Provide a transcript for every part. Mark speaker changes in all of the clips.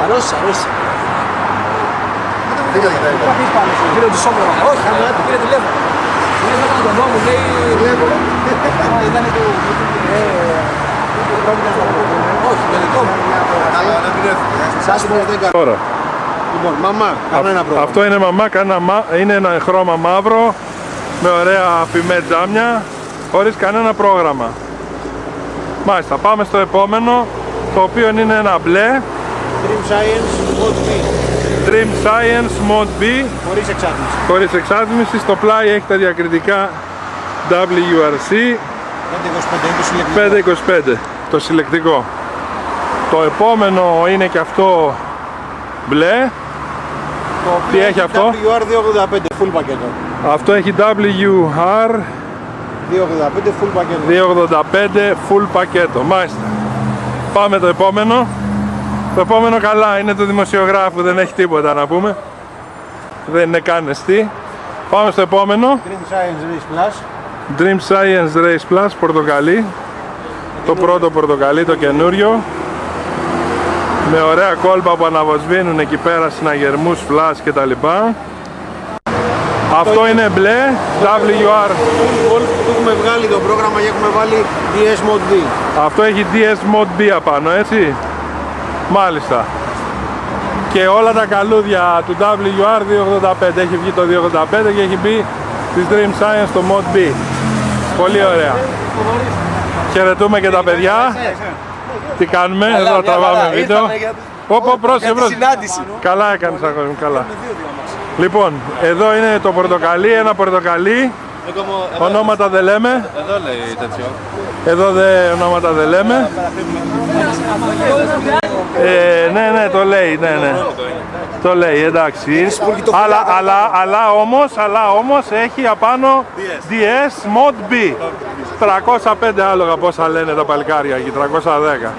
Speaker 1: Αρρώστησε. Φίλε του Σόμπρο. Όχι, πήρε τηλέφωνο. Πήρε τον νόμο, λέει. Ήταν του. Όχι, το δικό μου. Σας πω δεν κάνω.
Speaker 2: Τώρα.
Speaker 1: Λοιπόν, μαμά, κανένα πρόβλημα.
Speaker 2: Αυτό είναι μαμά, είναι ένα χρώμα μαύρο με ωραία φημέ τζάμια, χωρίς κανένα πρόγραμμα. Μάλιστα, πάμε στο επόμενο, το οποίο είναι ένα μπλε
Speaker 1: Dream Science Mode B.
Speaker 2: Dream Science Mode B, χωρίς εξάτμιση. Στο πλάι έχει τα διακριτικά WRC 525, το συλλεκτικό. Το επόμενο είναι και αυτό μπλε. Τι έχει αυτό?
Speaker 1: WR 285 full πακέτο.
Speaker 2: Αυτό έχει WR
Speaker 1: 285 full πακέτο.
Speaker 2: 285 full πακέτο. Μάλιστα. Πάμε το επόμενο. Το επόμενο καλά είναι του δημοσιογράφου, δεν έχει τίποτα να πούμε. Δεν είναι καν εστί. Πάμε στο επόμενο.
Speaker 1: Dream Science Race Plus.
Speaker 2: Dream Science Race Plus, πορτοκαλί. Το πρώτο πορτοκαλί, το καινούριο. Με ωραία κόλπα που αναβοσβήνουν εκεί πέρα, συναγερμούς, φλας και τα λοιπά. Αυτό είναι μπλε, WR.
Speaker 1: Του έχουμε βγάλει το πρόγραμμα και έχουμε βάλει DS Mode B.
Speaker 2: Αυτό έχει DS Mode B απάνω, έτσι. Μάλιστα. Και όλα τα καλούδια του WR 285. Έχει βγει το 285 και έχει μπει της Dream Science το Mode B. Πολύ ωραία. Χαιρετούμε και τα παιδιά. Τι κάνουμε, εδώ τραβάμε βίντεο. Πω, πρόσεχε. Καλά έκανες αγόρι μου, καλά. Λοιπόν, εδώ είναι το πορτοκαλί, ένα πορτοκαλί. Ονόματα δεν λέμε.
Speaker 3: Εδώ λέει τέτοιο.
Speaker 2: Εδώ ονόματα δεν λέμε. Ναι, το λέει, ναι. Το λέει, εντάξει. Αλλά όμως έχει απάνω DS Mode B. 305 άλογα, πόσα λένε τα παλικάρια εκεί, 310.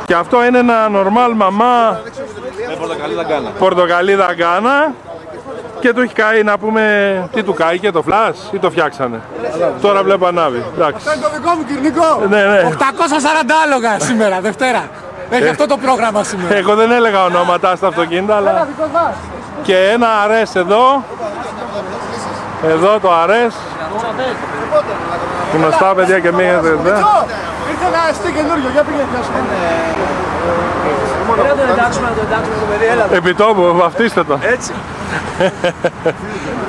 Speaker 2: Και αυτό είναι ένα normal μαμά πορτοκαλί δαγκάνα. Και του έχει καεί, να πούμε, τι του καεί και το φλας ή το φτιάξανε? Τώρα βλέπω ανάβει.
Speaker 1: Αυτό είναι το δικό μου κυρνικό.
Speaker 2: Ναι.
Speaker 1: 840 άλογα σήμερα, Δευτέρα. Έχει αυτό το πρόγραμμα σήμερα.
Speaker 2: Εγώ δεν έλεγα ονόματα στα αυτοκίνητα, αλλά... Και ένα αρές εδώ. Εδώ το αρές. Γνωστά παιδιά και μία εδώ.
Speaker 1: Ήρθε ένα αστή καινούριο, για πήγαινε πιάσουμε. Έλα να το εντάξουμε το παιδί, έλα.
Speaker 2: Επιτόπου, βαφτίστε το.
Speaker 1: Έτσι.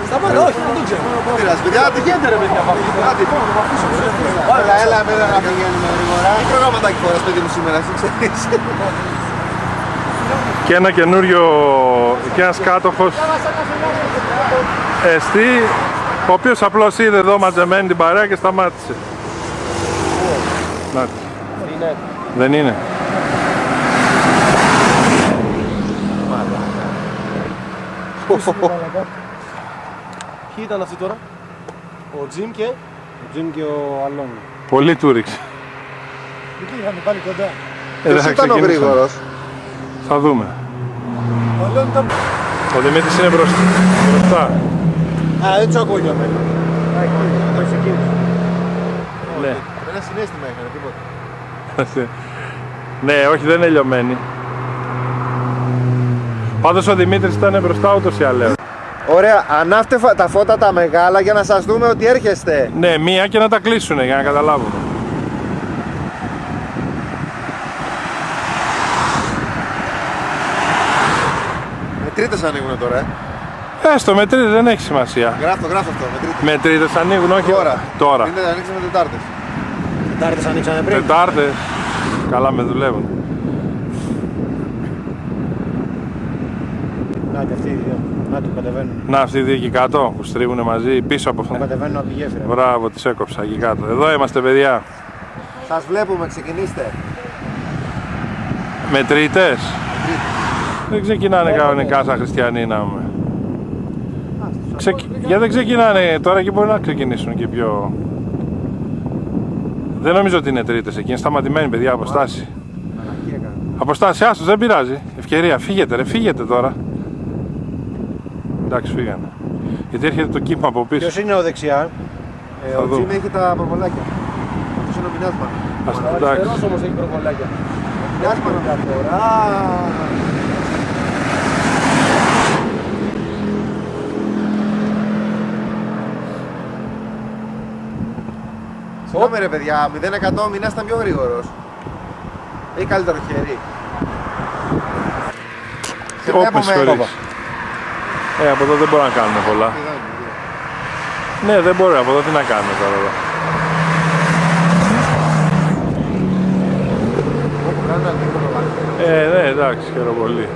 Speaker 1: Σταμάτα, όχι, δεν το ξέρω. Παιδιά, τι γίνεται ρε παιδιά, έλα, εμένα να πηγαίνουμε γρήγορα. Τι προγραμματάκι φοράς παιδί μου σήμερα, εσύ ξέρεις.
Speaker 2: Και ένα καινούριο, και ένας κάτοχος εστί, ο οποίος απλώς είδε εδώ μαζεμένη την παρέα και σταμάτησε. Δεν είναι.
Speaker 1: Ποιοι ήταν αυτοί τώρα? Ο Τζιμ και ο Αλόν.
Speaker 2: Πολύ του ρίξε.
Speaker 1: Εκεί είχαν πάλι κοντά.
Speaker 2: Ποιος ήταν ο γρήγορος? Θα δούμε.
Speaker 1: Ο Αλόν ήταν...
Speaker 2: Ο Δημήτρης είναι μπροστά.
Speaker 1: Α, δεν τους ακούω για μένα. Το ξεκίνησε.
Speaker 2: Ναι.
Speaker 1: Ένα συναίσθημα έκανε, τίποτα.
Speaker 2: Ναι, όχι, δεν είναι λιωμένη. Πάντως ο Δημήτρης ήταν μπροστά ούτως ή άλλως.
Speaker 4: Ωραία, ανάφτε τα φώτα τα μεγάλα για να σας δούμε ότι έρχεστε.
Speaker 2: Ναι, μία και να τα κλείσουνε για να καταλάβουν.
Speaker 4: Μετρήτες ανοίγουν τώρα,
Speaker 2: Έστω, μετρήτες δεν έχει σημασία.
Speaker 4: Γράφω αυτό, μετρήτες.
Speaker 2: Μετρήτες ανοίγουν, όχι τώρα.
Speaker 4: Είναι ανοίξαμε Τετάρτες.
Speaker 1: Τετάρτες ανοίξανε πριν.
Speaker 2: Τετάρτες. Καλά με δουλεύουν.
Speaker 1: Να και αυτοί οι δύο. Να του κατεβαίνουν.
Speaker 2: Να, αυτοί οι δύο εκεί κάτω που στρίβουνε μαζί πίσω από αυτό.
Speaker 1: Κατεβαίνουν από τη γέφυρα.
Speaker 2: Μπράβο, τις έκοψα εκεί κάτω. Εδώ είμαστε παιδιά.
Speaker 4: Σας βλέπουμε, ξεκινήστε.
Speaker 2: Μετρήτες. Δεν ξεκινάνε κανονικά σαν χριστιανοί να πούμε. Γιατί δεν ξεκινάνε τώρα και μπορεί να ξεκινήσουν και πιο... Δεν νομίζω ότι είναι τρίτες εκεί, είναι σταματημένοι παιδιά, αποστάση. Αποστάση, άστος, δεν πειράζει. Ευκαιρία, φύγετε ρε, φύγετε τώρα. Εντάξει, φύγανε. Γιατί έρχεται το κύμα από πίσω.
Speaker 1: Ποιος είναι ο δεξιά?
Speaker 4: Ο Τζιμ έχει τα προβολάκια. Αυτός είναι ο Μινάσμα.
Speaker 1: Ο αριστερός όμως έχει προβολάκια.
Speaker 4: Μια φορά. Συγγνώμη ρε παιδιά, 0% μην ήσταν πιο γρήγορος. Έχει καλύτερο χέρι.
Speaker 2: Με συγχωρείς. Από εδώ δεν μπορούμε να κάνουμε πολλά. Ναι, δεν μπορεί, από εδώ τι να κάνουμε τώρα εδώ. Ναι, εντάξει, χαίρομαι πολύ.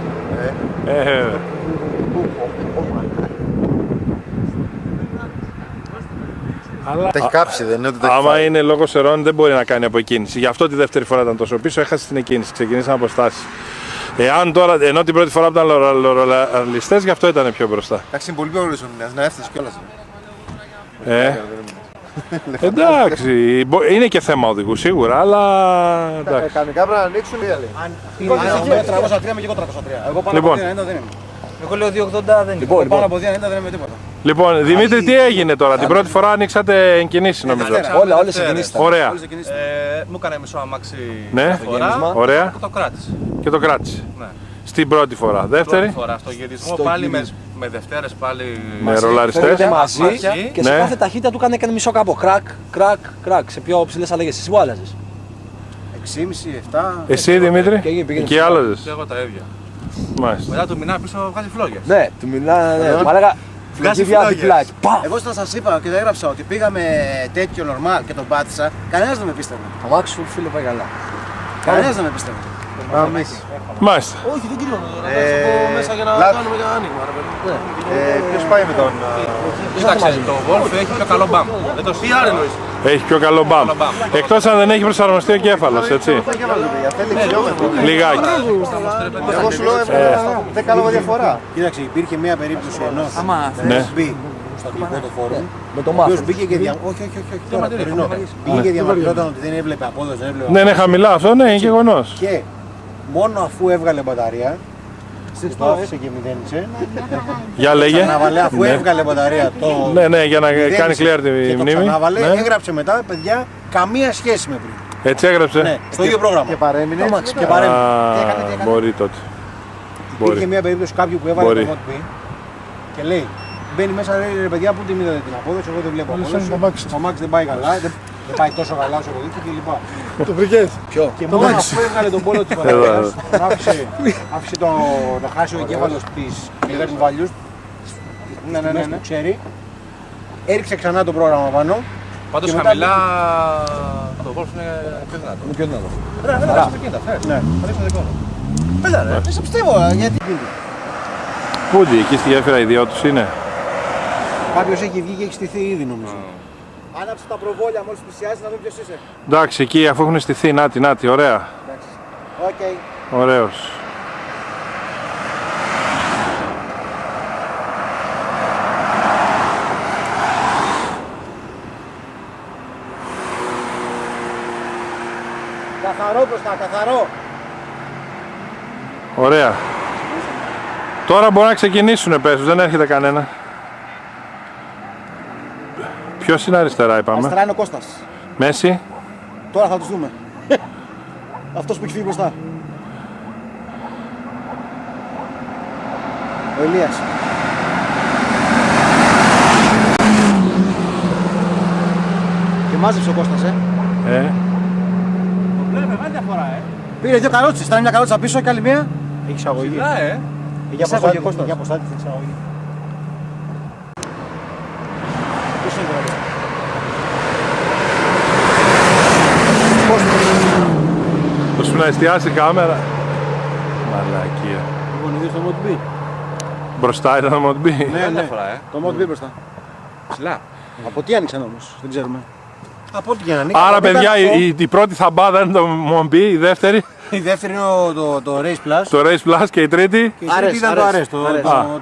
Speaker 2: Αλλά
Speaker 4: Τα έχει κάψει, δεν είναι ότι τα έχει
Speaker 2: άμα
Speaker 4: φάει.
Speaker 2: είναι λόγω σερών δεν μπορεί να κάνει από εκκίνηση. Γι' αυτό τη δεύτερη φορά ήταν τόσο πίσω, έχασε την εκκίνηση. Ξεκινήσαμε από στάση. Εάν τώρα, ενώ την πρώτη φορά που ήταν λορολαλιστές, γι' αυτό ήταν πιο μπροστά.
Speaker 4: Εντάξει, είναι πολύ πιο γρήγορος ο Μινάς, να έφτασε κιόλας.
Speaker 2: Εντάξει, είναι και θέμα οδηγού σίγουρα, αλλά εντάξει.
Speaker 4: Κανονικά πρέπει να ανοίξουν ή λέει.
Speaker 1: Αν 303 είμαι και εγώ 303. Εγώ πάνω
Speaker 2: Λοιπόν.
Speaker 1: από 290 δεν είμαι.
Speaker 3: Εγώ λέω 280 δεν είναι.
Speaker 1: Πάνω από 290 δεν είμαι τίποτα.
Speaker 2: Λοιπόν, Δημήτρη, τι έγινε τώρα, την πρώτη φορά ανοίξατε εγκινήσεις νομίζω.
Speaker 3: Όλες οι κινήσεις ήταν.
Speaker 2: Ωραία.
Speaker 1: Μου έκανε μισό αμάξι
Speaker 2: Ναι,
Speaker 1: φορά
Speaker 2: ωραία.
Speaker 1: και το κράτησε.
Speaker 2: Και το κράτησε.
Speaker 1: Ναι.
Speaker 2: Στην πρώτη φορά. Δεύτερη,
Speaker 1: Πρώτη φορά στο γυρισμό πάλι με Δευτέρες πάλι
Speaker 2: με ρολαριστές.
Speaker 3: Φέρετε μαζί
Speaker 1: Μαζί.
Speaker 3: και σε
Speaker 2: Ναι.
Speaker 3: κάθε ταχύτητα του έκανε μισό κάπου. Κρακ, κρακ, κρακ. Σε πιο ψηλές αλλαγές. Εσύ που άλλαζες.
Speaker 1: 6,5, 7.
Speaker 2: Εσύ Δημήτρη,
Speaker 3: Και εκεί πήγαινε
Speaker 2: εκεί
Speaker 3: στο-
Speaker 2: άλλαζες.
Speaker 1: Και εγώ τα ίδια.
Speaker 2: Μάλιστα.
Speaker 1: Μετά του μηνά πίσω βγάζει φλόγες.
Speaker 3: Ναι, του μιλάνε. Του έλεγα.
Speaker 1: Βγάζει
Speaker 3: Βγάζει
Speaker 1: φλόγες.
Speaker 3: διπλάκι. Πα!
Speaker 5: Εγώ σας είπα και το έγραψα ότι πήγαμε τέτοιο normal και τον πάτησα. Κανένας δεν με πίστευε.
Speaker 3: Το μάξι σου φίλε πάει καλά.
Speaker 5: Κανένας δεν με πίστευε.
Speaker 2: Μάλιστα.
Speaker 1: Όχι, δεν κρίνω. Να πω μέσα για να
Speaker 4: Λάθος.
Speaker 1: κάνουμε ένα άνοιγμα. ρε παιδί.
Speaker 4: Ποιος πάει με τον...
Speaker 1: Κοίταξε, το Wolf έχει πιο καλό μπαμ. Δεν το τι άλλο εννοείς.
Speaker 2: Έχει πιο καλό μπαμ. Εκτός αν δεν έχει προσαρμοστεί ο κέφαλος, έτσι.
Speaker 4: Θέλει χιλιόμετρο.
Speaker 2: Λιγάκι.
Speaker 4: Εγώ σου λέω έβγαλα 10 λόγω διαφορά.
Speaker 5: Κοίταξε, υπήρχε μια περίπτωση ενός
Speaker 2: Ναι.
Speaker 5: μπει στο αγγλικό το φόρουμ.
Speaker 3: Με το
Speaker 5: Ο οποίος
Speaker 3: μάθημα.
Speaker 5: μπήκε και όχι, τώρα, τωρινό. Πήγε και διαμαρτυρόταν ότι δεν έβλεπε απόδοση, δεν έβλεπε.
Speaker 2: Ναι, είναι χαμηλά αυτό, ναι, είναι γεγονός.
Speaker 5: Και μόνο αφού έβγαλε μπαταρία, το άφησε και μηδένισε.
Speaker 2: Για λέγε.
Speaker 5: Ξαναβαλέ, αφού έβγαλε μπαταρία το.
Speaker 2: Ναι, ναι, για να
Speaker 5: μηδένισε
Speaker 2: κάνει clear τη
Speaker 5: και το
Speaker 2: μνήμη.
Speaker 5: ξαναβαλέ,
Speaker 2: Ναι.
Speaker 5: έγραψε μετά, παιδιά, καμία σχέση με πριν.
Speaker 2: Έτσι έγραψε.
Speaker 5: Ναι, στο ίδιο πρόγραμμα.
Speaker 4: Και παρέμεινε.
Speaker 5: Και παρέμεινε.
Speaker 2: Α,
Speaker 5: Τι έκανε, τι έκανε.
Speaker 2: μπορεί τότε.
Speaker 5: Υπήρχε
Speaker 2: Μπορεί.
Speaker 5: μια περίπτωση κάποιου που έβαλε
Speaker 2: Μπορεί.
Speaker 5: το ModP και λέει: μπαίνει μέσα, λέει ρε παιδιά, πού την είδατε την απόδοση, εγώ δεν βλέπω απόδοση. Το αμάξι δεν πάει καλά, δεν πάει τόσο καλά όσο το δείχνει κλπ.
Speaker 4: Το βρήκες.
Speaker 5: Και μόνο αφού έβγαλε τον πόλο της μπαταρίας, άφησε το χάσιο εγκέφαλος της negative values, ναι, που ξέρει, έριξε ξανά το πρόγραμμα πάνω.
Speaker 1: Πάντως
Speaker 5: Και μετά-
Speaker 1: χαμηλά το Wolf είναι πιο δυνατό.
Speaker 3: Πιο δυνατό.
Speaker 1: Ρε, δεν θα κινητά, φέρε.
Speaker 5: Ναι.
Speaker 1: Θα ρίξω δικό μου.
Speaker 5: Πέλα ρε, δεν σε πιστεύω, γιατί
Speaker 2: Πούντι, εκεί στη γέφυρα οι δυο τους είναι.
Speaker 5: κάποιος έχει βγει και έχει στηθεί ήδη νομίζω.
Speaker 4: Άναψε τα προβόλια μόλις πλησιάζει να δούμε ποιος είσαι.
Speaker 2: Εντάξει, εκεί αφού έχουν στηθεί, νάτι, ωραία.
Speaker 5: Οκ.
Speaker 2: Ωραίος.
Speaker 5: Καθαρό μπροστά, καθαρό.
Speaker 2: Ωραία. Τώρα μπορεί να ξεκινήσουνε πες, δεν έρχεται κανένα. Ποιος είναι αριστερά είπαμε.
Speaker 5: Αριστερά είναι ο Κώστας.
Speaker 2: Μέση.
Speaker 5: Τώρα θα τους δούμε. Αυτός που έχει φύγει μπροστά. Ο Ηλίας. Και μάζεψε ο Κώστας,
Speaker 1: Βλέπε μεγάλη διαφορά,
Speaker 5: Πήρε δύο καρότσες, ήταν μια καρότσα πίσω και άλλη μία. Έχει εισαγωγή.
Speaker 1: Ψηλά,
Speaker 5: Για αποστάτη, για αποστάτη την εισαγωγή. Ποιος είναι τώρα.
Speaker 2: Το σου να εστιάσει η κάμερα. Μαλακία.
Speaker 5: Λοιπόν, είδες το ModB.
Speaker 2: Μπροστά ήταν το ModB.
Speaker 5: Ναι,
Speaker 1: διαφορά,
Speaker 5: το ModB μπροστά.
Speaker 1: Ψηλά.
Speaker 5: Από τι άνοιξαν όμως, δεν ξέρουμε. Από ό,τι και να ανοίξει.
Speaker 2: Άρα παιδιά η πρώτη θαμπάδα είναι το ModB, η δεύτερη
Speaker 5: Η δεύτερη είναι το Race Plus.
Speaker 2: το Race Plus και η τρίτη.
Speaker 5: Και η τρίτη ήταν το Ares.
Speaker 2: Α, μάλιστα.